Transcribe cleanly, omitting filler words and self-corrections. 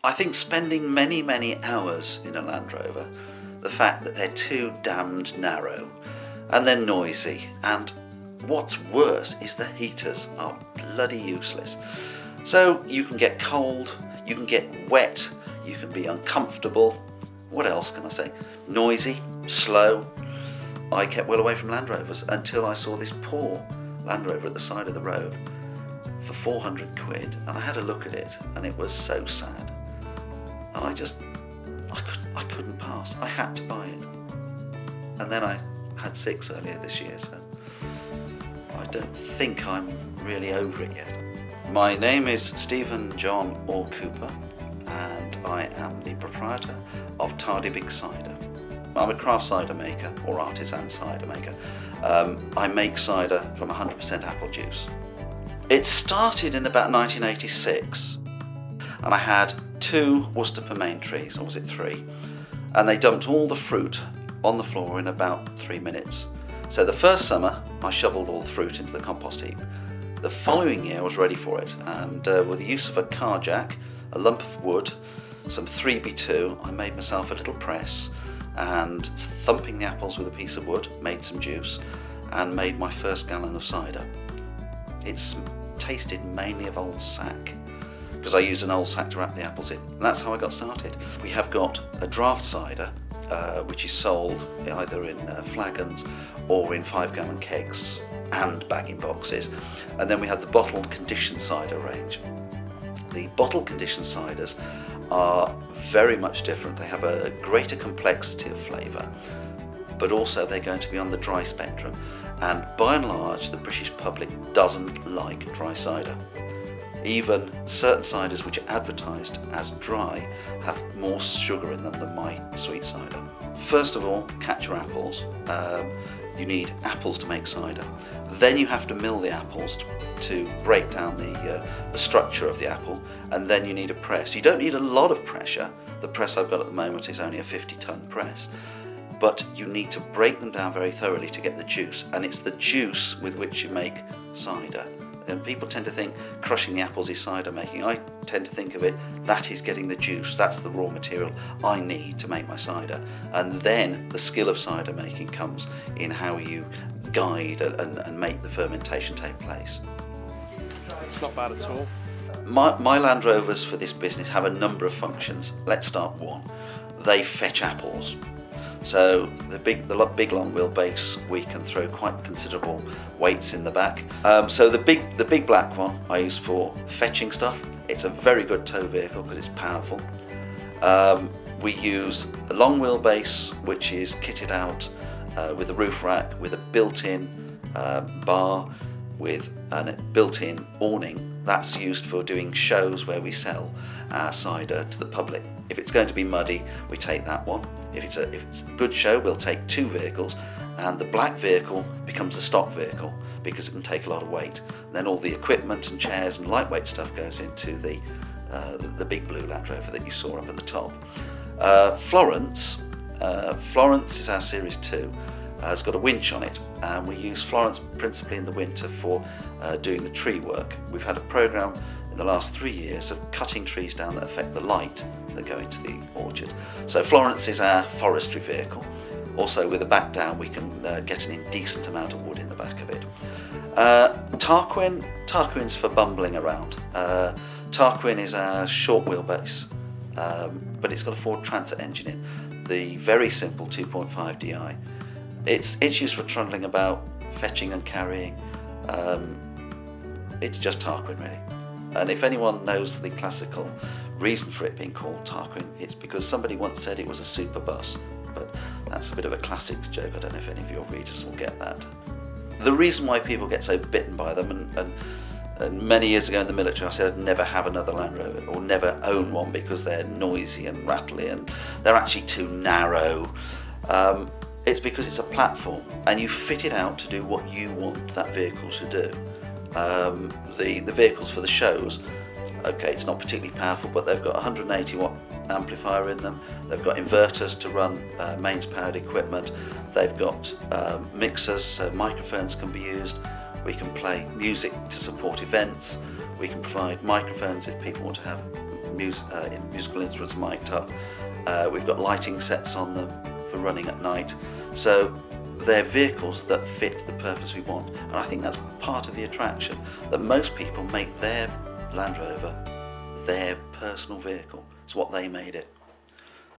I think spending many hours in a Land Rover, the fact that they're too damned narrow and they're noisy, and what's worse is the heaters are bloody useless. So you can get cold, you can get wet, you can be uncomfortable. What else can I say? Noisy, slow. I kept well away from Land Rovers until I saw this poor Land Rover at the side of the road for 400 quid, and I had a look at it and it was so sad. And I couldn't pass. I had to buy it. And then I had 6 earlier this year, so I don't think I'm really over it yet. My name is Stephen John Orr Cooper, and I am the proprietor of Tardebigge Cider. I'm a craft cider maker, or artisan cider maker. I make cider from 100% apple juice. It started in about 1986, and I had 2 Worcester pomain trees, or was it 3? And they dumped all the fruit on the floor in about 3 minutes. So the first summer, I shoveled all the fruit into the compost heap. The following year I was ready for it, and with the use of a car jack, a lump of wood, some 3B2, I made myself a little press, and thumping the apples with a piece of wood, made some juice, and made my first gallon of cider. It's tasted mainly of old sack, because I used an old sack to wrap the apples in, and that's how I got started. We have got a draft cider, which is sold either in flagons or in 5-gallon kegs and bagging boxes, and then we have the bottled conditioned cider range. The bottled conditioned ciders are very much different. They have a greater complexity of flavour, but also they're going to be on the dry spectrum, and by and large the British public doesn't like dry cider. Even certain ciders which are advertised as dry have more sugar in them than my sweet cider. First of all, catch your apples. You need apples to make cider. Then you have to mill the apples to break down the structure of the apple, and then you need a press. You don't need a lot of pressure. The press I've got at the moment is only a 50-ton press, but you need to break them down very thoroughly to get the juice, and it's the juice with which you make cider. And people tend to think crushing the apples is cider making. I tend to think of it, that is getting the juice, that's the raw material I need to make my cider. And then the skill of cider making comes in how you guide and make the fermentation take place. It's not bad at all. My Land Rovers for this business have a number of functions. Let's start 1. They fetch apples. So the big long wheelbase, we can throw quite considerable weights in the back. So the big black one I use for fetching stuff. It's a very good tow vehicle because it's powerful. We use a long wheelbase which is kitted out with a roof rack, with a built-in bar, with a built-in awning. That's used for doing shows where we sell our cider to the public. If it's going to be muddy, we take that one. If it's a good show, we'll take 2 vehicles, and the black vehicle becomes the stock vehicle because it can take a lot of weight. Then all the equipment and chairs and lightweight stuff goes into the big blue Land Rover that you saw up at the top. Florence is our Series 2. It's got a winch on it, and we use Florence principally in the winter for doing the tree work. We've had a programme in the last 3 years of cutting trees down that affect the light that go into the orchard. So Florence is our forestry vehicle. Also with the back down we can get an indecent amount of wood in the back of it. Tarquin's for bumbling around. Tarquin is our short wheelbase, but it's got a Ford Transit engine in. The very simple 2.5 DI. It's used for trundling about, fetching and carrying. It's just Tarquin really. And if anyone knows the classical reason for it being called Tarquin, it's because somebody once said it was a super bus, but that's a bit of a classics joke. I don't know if any of your readers will get that. The reason why people get so bitten by them, and many years ago in the military I said I'd never have another Land Rover or never own one because they're noisy and rattly and they're actually too narrow. It's because it's a platform and you fit it out to do what you want that vehicle to do. The vehicles for the shows, okay, it's not particularly powerful, but they've got a 180 watt amplifier in them. They've got inverters to run mains powered equipment. They've got mixers, so microphones can be used. We can play music to support events. We can provide microphones if people want to have musical instruments mic'd up. We've got lighting sets on them for running at night. So they're vehicles that fit the purpose we want, and I think that's part of the attraction, that most people make their Land Rover their personal vehicle. It's what they made it.